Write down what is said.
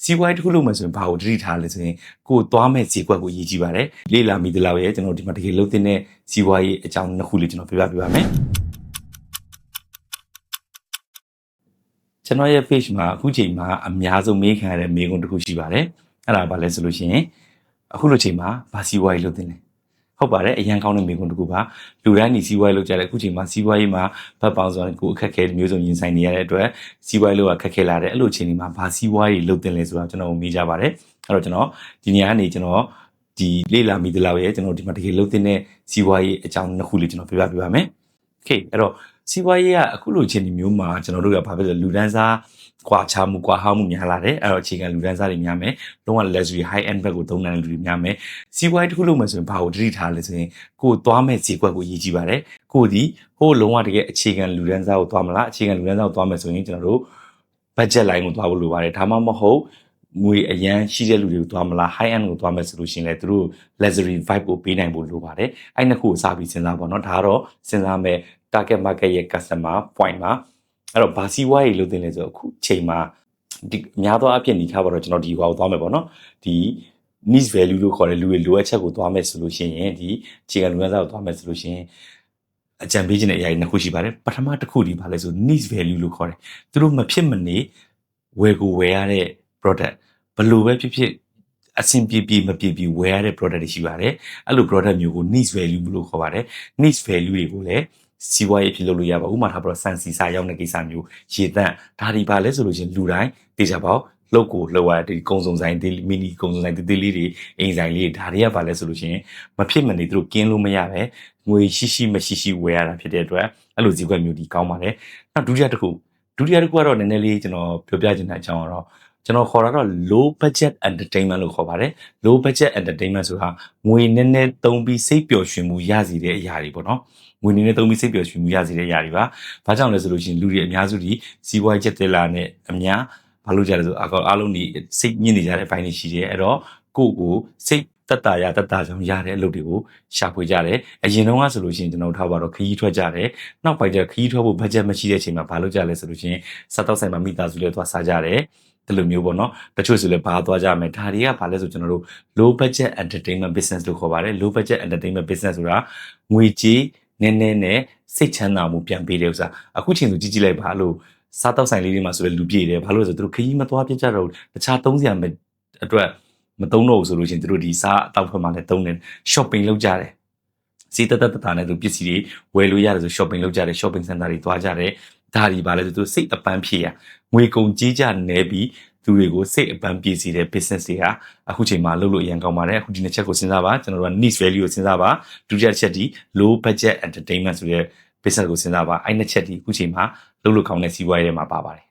စီးပွားရေးတစ်ခုလုံးမှာဆိုရင်ဘာကိုတတိထားလဲဆိုရင်ကိုသွားမဲ့ဈေးကွက်ကိုရည်ကြည့်ပါတယ်လေ့လာမိသလောက်ရဲ့ကျွန်တော်ဒီမှာတကယ်လုံးတဲ့စီးပွားရေးအကြောင်းနှစ်ခုလေးကျွန်တော်ပြပါမယ်ကျွန်တော်ရဲ့ page မှာအခုချိန်မှာအများဆုံးမေးခံရတဲ့မေးခွန်းတစ်ခုရှိပါတယ်အဲ့ဒါဘာလဲဆိုလို့ရှိရင်အခုလိုချိန်မှာဘာစီးပွားရေးလုပ်သင့်လဲဟုတ်ပါတယ်အရန်ကောင်းတဲ့မေးခွန်းတစ်ခုပါလူတိုင်းဒီစီးပွားရေးလုပ်ကြတဲ့အခုချိန်မှာစီးပွားရေးမှာဘတ်ပေါင်းဆိုရင်ကိုအခက်အခဲမျိုးစုံရင်ဆိုင်နေရတဲ့အတွက်စီးပွားရေးလုပ်ရခက်ခဲလာတဲ့အဲ့လိုချိန်ဒီမှာဘာစီးပွားရေးလုပ်သင့်လဲဆိုတာကျွန်တော်မေးကြပါတယ်အဲ့တော့ကျွန်တော်ဒီနေရာကနေကျွန်တော်ဒီလေ့လာမိသလောက်ရဲ့ကျွန်တော်ဒီမှာတကယ်လုပ်တဲ့စီးပွားရေးအကြောင်းနှစ်ခုလေးကျွန်တော်ပြပါမယ်โอเคအဲ့တော့စီးပွားရေးကအခုလိုချိန်ဒီမျိုးမှာကျွန်တော်တို့ကဘာဖြစ်လဲလူဒန်းစားကွာခြားမှုကွာဟောင်းမှုများလာတယ်အဲ့တော့အခြေခံလူဒန်းစားတွေများမယ်လုံးဝ luxury high end ဘက်ကိုသုံးနိုင်တဲ့လူတွေများမယ်စီးပွားရေးတစ်ခုလုံးမှာဆိုရင်ဘာကိုတတိထားလဲဆိုရင်ကိုသွားမဲ့ဈေးကွက်ကိုရည်ကြည့်ပါတယ်ကိုဒီဟိုလုံးဝတကယ်အခြေခံလူဒန်းစားကိုသွားမလားအခြေခံလူဒန်းစားကိုသွားမယ်ဆိုရင်ကျွန်တော်တို့ budget line ကိုသွားဖို့လိုပါတယ်ဒါမှမဟုတ်ငွေအရန်ရှိတဲ့လူတွေကိုသွားမလား high end ကိုသွားမယ်ဆိုလို့ရှိရင်လည်းသူတို့ luxury vibe ကိုပေးနိုင်ဖို့လိုပါတယ်အဲ့နှစ်ခုကိုစပြီးစဉ်းစားပါတော့ဒါကတော့စဉ်းစားမဲ့ target market ရဲ့ customer point မှာအဲ့တော့ဘာစီးပွားရေးလုပ်တင်လဲဆိုတော့အခုချိန်မှာဒီများသောအားဖြင့်ညီထားပါတော့ကျွန်တော်ဒီဟိုကိုသွားမယ်ပေါ့နော်ဒီ niche value လို့ခေါ်တဲ့လူတွေလိုအပ်ချက်ကိုသွားမယ်ဆိုလို့ရှိရင်ဒီအခြေခံလူငန်းစားကိုသွားမယ်ဆိုလို့ရှိရင်အကြံပေးခြင်းတဲ့အရာတွေနှစ်ခုရှိပါတယ်ပထမတစ်ခုဒီဘာလဲဆို niche value လို့ခေါ်တယ်သူတို့မဖြစ်မနေဝယ်ကိုဝယ်ရတဲ့ product ဘလို့ပဲဖြစ်ဖြစ်အဆင်ပြေပြေမပြေပြေဝယ်ရတဲ့ product တွေရှိပါတယ်အဲ့လို product မျိုးကို niche value လို့ခေါ်ပါတယ် niche value တွေကိုလည်းစီးပွားရေးဖြစ်လို့ရပါဥပမာထားပြီးတော့စံစီစာရောက်တဲ့ကိစ္စမျိုးရေတန့်ဒါဒီပါလဲဆိုလို့ချင်းလူတိုင်းတေချာပေါက်လောက်ကိုလောက်ရတဲ့ကုံစုံဆိုင်ဒီမီနီကုံစုံဆိုင်တေးသေးလေးတွေအိမ်ဆိုင်လေးဒါတွေကပါလဲဆိုလို့ချင်းမဖြစ်မနေသူတို့ကင်းလို့မရပဲငွေရှိမရှိဝယ်ရတာဖြစ်တဲ့အတွက်အဲ့လိုဈေးကွက်မျိုးဒီကောင်းပါတယ်နောက်ဒုတိယတစ်ခုကတော့နည်းနည်းလေးကျွန်တော်ပြောပြချင်တဲ့အကြောင်းကတော့ကျွန်တော်ခေါ်တာတော့ low budget entertainment လို့ခေါ်ပါတယ် low budget entertainment ဆိုတာငွေနည်းနည်းသုံးပြီးစိတ်ပျော်ရွှင်မှုရစီတဲ့အရာတွေပေါ့နော်ငွေနည်းနည်းသုံးပြီးစိတ်ပျော်ရွှင်မှုရစီတဲ့အရာတွေပါဘာကြောင့်လဲဆိုလို့ရှိရင်လူတွေအများစုဒီစီးပွားရေးချက်တက်လာနဲ့အများဘာလို့ကြလဲဆိုအားလုံးဒီစိတ်ညစ်နေကြတဲ့အပိုင်းတွေရှိတယ်အဲ့တော့ကိုစိတ်တက်တာကြောင့်ရတဲ့အလုပ်တွေကိုရှာဖွေကြတယ်အရင်တုန်းကဆိုလို့ရှိရင်ကျွန်တော်ထားပါတော့ခရီးထွက်ကြတယ်နောက်ပိုင်းကျခရီးထွက်ဖို့ budget မရှိတဲ့အချိန်မှာဘာလုပ်ကြလဲဆိုလို့ရှိရင်စားတော့ဆိုင်မှာမိသားစုတွေသွားစားကြတယ်ဒီလိုမျိုးပေါ့နော်တချို့ဆိုလည်းဘာသွားကြမယ်ဒါတွေကဘာလဲဆိုကျွန်တော်တို့ low budget entertainment business လို့ခေါ်ပါတယ် low budget entertainment business ဆိုတာငွေကြေးနည်းနည်းနဲ့စိတ်ချမ်းသာမှုပြန်ပေးတဲ့ဥစ္စာအခုချိန်ဆိုကြည့်လိုက်ပါလို့စားတော့ဆိုင်လေးတွေမှာဆိုလည်းလူပြည့်တယ်ဘာလို့လဲဆိုသူတို့ခရီးမသွားပြကြတော့တခြားသုံးစရာအတွက်မသုံးတော့ဘူးဆိုလို့ရှိရင်သူတို့ဒီစားအတောက်ဖက်မှာလည်းသုံးတယ် shopping လုပ်ကြတယ်စီတတနဲ့သူပစ္စည်းတွေဝယ်လို့ရတယ်ဆို shopping လုပ်ကြတယ် shopping center တွေသွားကြတယ်ဒါဒီပါလဲဆိုသူစိတ်အပန်းဖြေရငွေကုန်ကြေးကြနေပြီးသူတွေကိုစိတ်အပန်းပြေစေတဲ့ business တွေဟာအခုချိန်မှာလုပ်လို့အရင်ကောင်းပါတယ်အခုဒီနှစ်ချက်ကိုစဉ်းစားပါကျွန်တော်တို့က niche value ကိုစဉ်းစားပါဒုတိယချက်ဒီ low budget entertainment ဆိုတဲ့ business ကိုစဉ်းစားပါအဲ့နှစ်ချက်ဒီအခုချိန်မှာလုပ်လို့ကောင်းတဲ့စီးပွားရေးတွေမှာပါပါတယ်